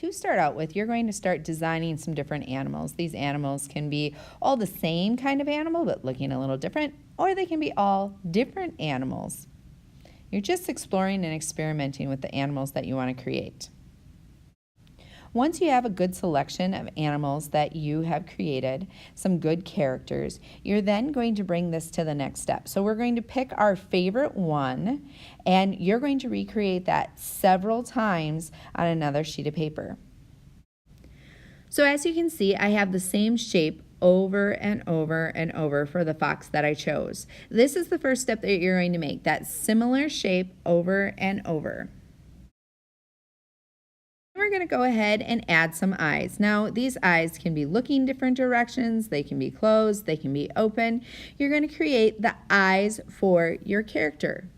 to start out with, you're going to start designing some different animals. These animals can be all the same kind of animal, but looking a little different, or they can be all different animals. You're just exploring and experimenting with the animals that you want to create. Once you have a good selection of animals that you have created, some good characters, you're then going to bring this to the next step. So we're going to pick our favorite one, and you're going to recreate that several times on another sheet of paper. So as you can see, I have the same shape over and over and over for the fox that I chose. This is the first step that you're going to make, that similar shape over and over. We're going to go ahead and add some eyes. Now, these eyes can be looking different directions, they can be closed, they can be open. You're going to create the eyes for your character.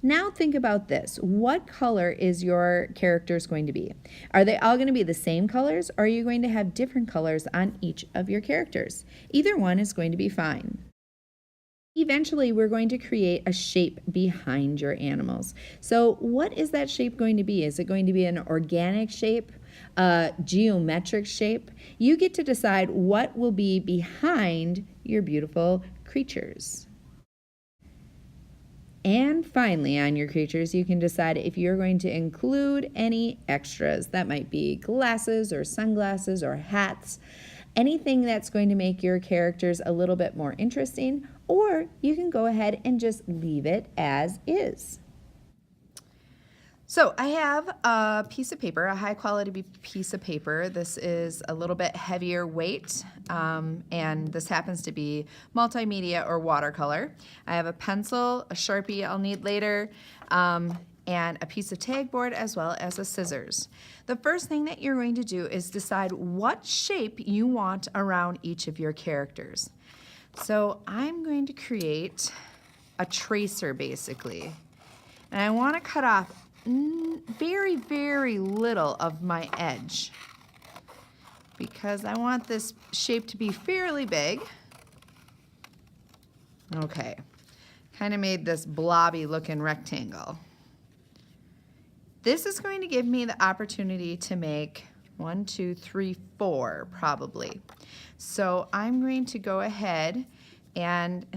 Now think about this. What color is your characters going to be? Are they all going to be the same colors, or are you going to have different colors on each of your characters? Either one is going to be fine. Eventually, we're going to create a shape behind your animals. So what is that shape going to be? Is it going to be an organic shape, a geometric shape? You get to decide what will be behind your beautiful creatures. And finally, on your creatures, you can decide if you're going to include any extras. That might be glasses or sunglasses or hats, anything that's going to make your characters a little bit more interesting, or you can go ahead and just leave it as is. So I have a piece of paper, a high quality piece of paper. This is a little bit heavier weight, and this happens to be multimedia or watercolor. I have a pencil, a Sharpie I'll need later, and a piece of tag board as well as a scissors. The first thing that you're going to do is decide what shape you want around each of your characters. So I'm going to create a tracer basically, and I want to cut off very, very little of my edge because I want this shape to be fairly big. Okay, kind of made this blobby looking rectangle. This is going to give me the opportunity to make 1, 2, 3, 4 probably. So I'm going to go ahead and,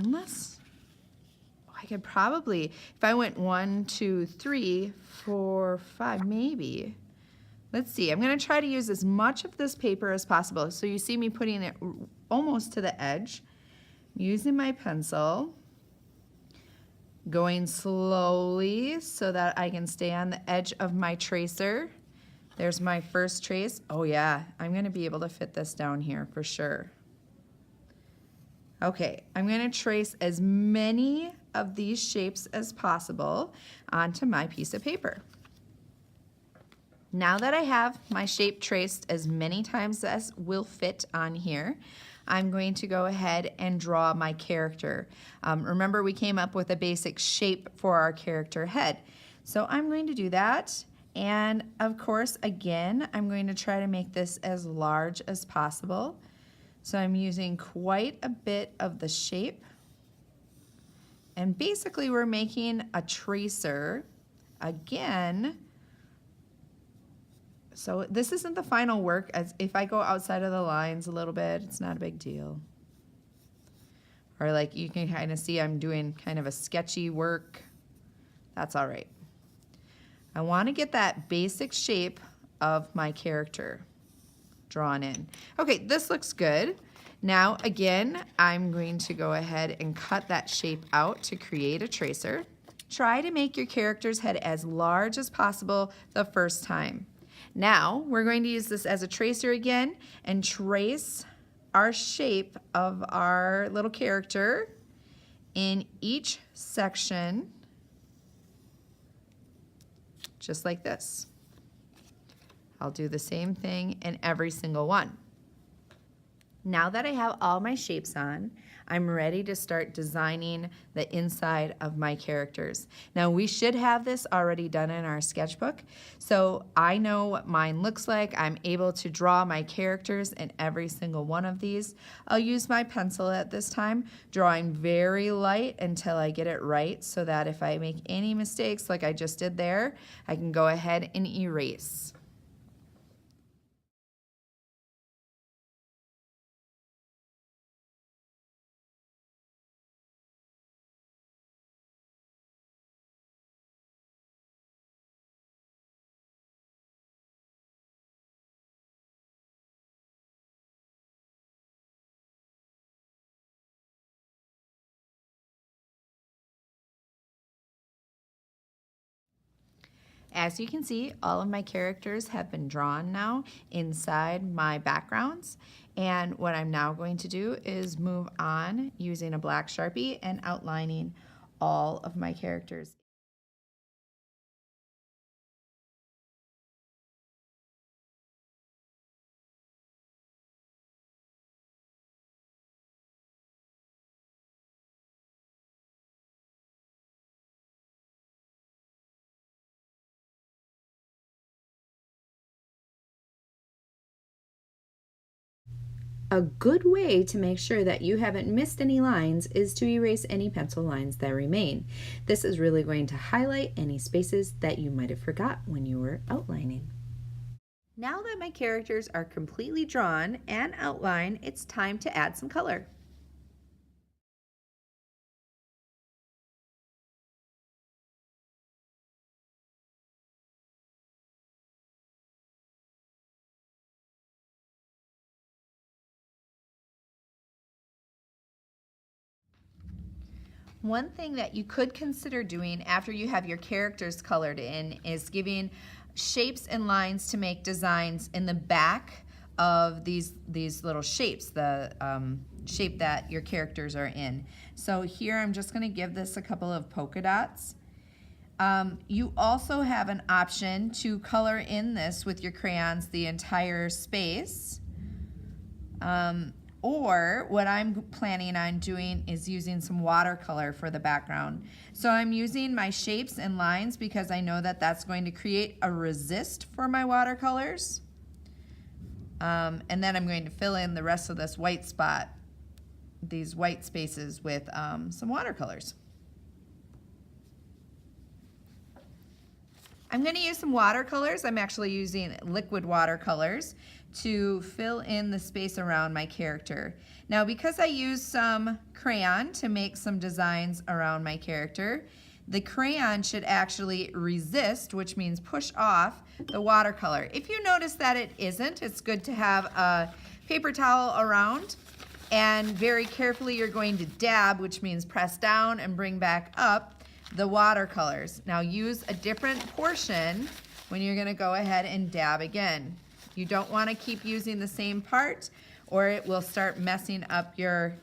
I could probably, if I went 1, 2, 3, 4, 5, maybe. Let's see, I'm going to try to use as much of this paper as possible. So you see me putting it almost to the edge, using my pencil, going slowly so that I can stay on the edge of my tracer. There's my first trace. Oh yeah, I'm going to be able to fit this down here for sure. Okay, I'm going to trace as many of these shapes as possible onto my piece of paper. Now that I have my shape traced as many times as will fit on here, I'm going to go ahead and draw my character. Remember, we came up with a basic shape for our character head. So I'm going to do that. And of course, again, I'm going to try to make this as large as possible. So I'm using quite a bit of the shape. And basically we're making a tracer again. So this isn't the final work, as if I go outside of the lines a little bit, it's not a big deal. Or like you can kind of see I'm doing kind of a sketchy work. That's all right. I want to get that basic shape of my character drawn in. Okay, this looks good. Now again, I'm going to go ahead and cut that shape out to create a tracer. Try to make your character's head as large as possible the first time. Now we're going to use this as a tracer again and trace our shape of our little character in each section, just like this. I'll do the same thing in every single one. Now that I have all my shapes on, I'm ready to start designing the inside of my characters. Now we should have this already done in our sketchbook, so I know what mine looks like. I'm able to draw my characters in every single one of these. I'll use my pencil at this time, drawing very light until I get it right, so that if I make any mistakes like I just did there, I can go ahead and erase. As you can see, all of my characters have been drawn now inside my backgrounds. And what I'm now going to do is move on using a black Sharpie and outlining all of my characters. A good way to make sure that you haven't missed any lines is to erase any pencil lines that remain. This is really going to highlight any spaces that you might have forgot when you were outlining. Now that my characters are completely drawn and outlined, it's time to add some color. One thing that you could consider doing after you have your characters colored in is giving shapes and lines to make designs in the back of these little shapes, the shape that your characters are in. So here I'm just going to give this a couple of polka dots. You also have an option to color in this with your crayons the entire space. Or what I'm planning on doing is using some watercolor for the background. So I'm using my shapes and lines because I know that that's going to create a resist for my watercolors. And then I'm going to fill in the rest of this white spot, these white spaces with some watercolors. I'm going to use some watercolors. I'm actually using liquid watercolors to fill in the space around my character. Now, because I used some crayon to make some designs around my character, the crayon should actually resist, which means push off the watercolor. If you notice that it isn't, it's good to have a paper towel around, and very carefully you're going to dab, which means press down and bring back up the watercolors. Now use a different portion when you're going to go ahead and dab again. You don't want to keep using the same part or it will start messing up your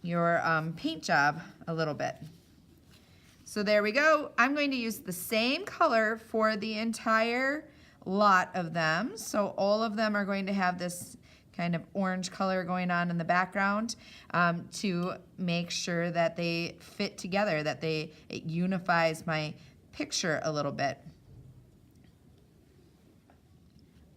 paint job a little bit. So there we go. I'm going to use the same color for the entire lot of them. So all of them are going to have this kind of orange color going on in the background to make sure that they fit together, that it unifies my picture a little bit.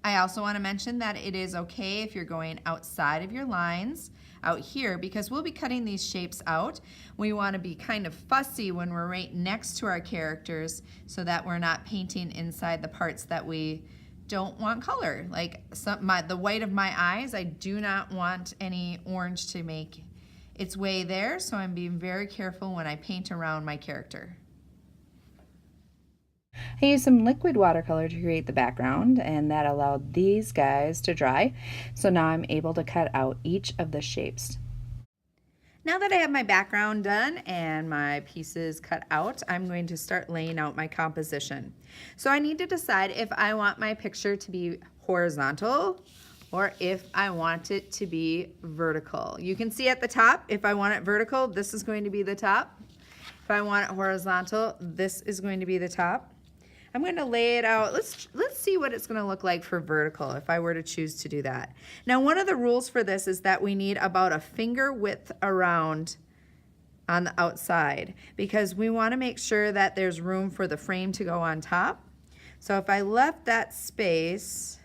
I also want to mention that it is okay if you're going outside of your lines out here because we'll be cutting these shapes out. We want to be kind of fussy when we're right next to our characters so that we're not painting inside the parts that we don't want color. Like the white of my eyes, I do not want any orange to make its way there, so I'm being very careful when I paint around my character. I used some liquid watercolor to create the background, and that allowed these guys to dry. So now I'm able to cut out each of the shapes. Now that I have my background done and my pieces cut out, I'm going to start laying out my composition. So I need to decide if I want my picture to be horizontal or if I want it to be vertical. You can see at the top, if I want it vertical, this is going to be the top. If I want it horizontal, this is going to be the top. I'm going to lay it out. Let's see what it's going to look like for vertical if I were to choose to do that. Now, one of the rules for this is that we need about a finger width around on the outside because we want to make sure that there's room for the frame to go on top. So if I left that space,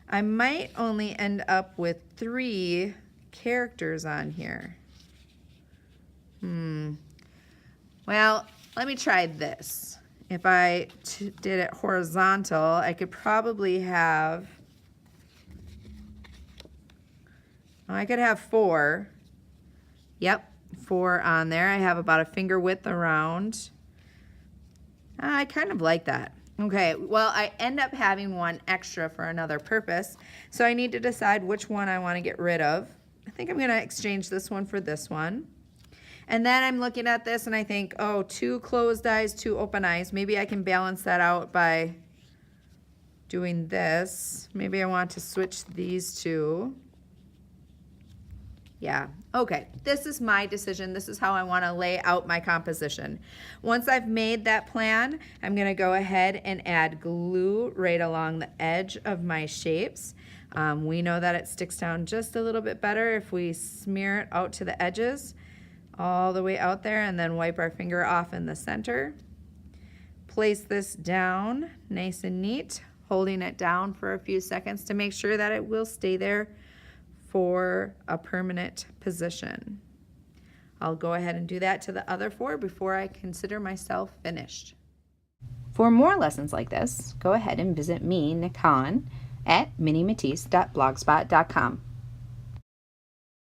I might only end up with 3 characters on here. Well, let me try this. If I did it horizontal, I could probably have, I could have 4. Yep, 4 on there. I have about a finger width around. I kind of like that. Okay, well, I end up having 1 extra for another purpose, so I need to decide which one I want to get rid of. I think I'm going to exchange this one for this one. And then I'm looking at this and I think, oh, 2 closed eyes, 2 open eyes. Maybe I can balance that out by doing this. Maybe I want to switch these two. Yeah, okay, this is my decision. This is how I want to lay out my composition. Once I've made that plan, I'm going to go ahead and add glue right along the edge of my shapes. We know that it sticks down just a little bit better if we smear it out to the edges, all the way out there, and then wipe our finger off in the center. Place this down nice and neat, holding it down for a few seconds to make sure that it will stay there for a permanent position. I'll go ahead and do that to the other 4 before I consider myself finished. For more lessons like this, go ahead and visit me, Nik Han, at minimatisse.blogspot.com.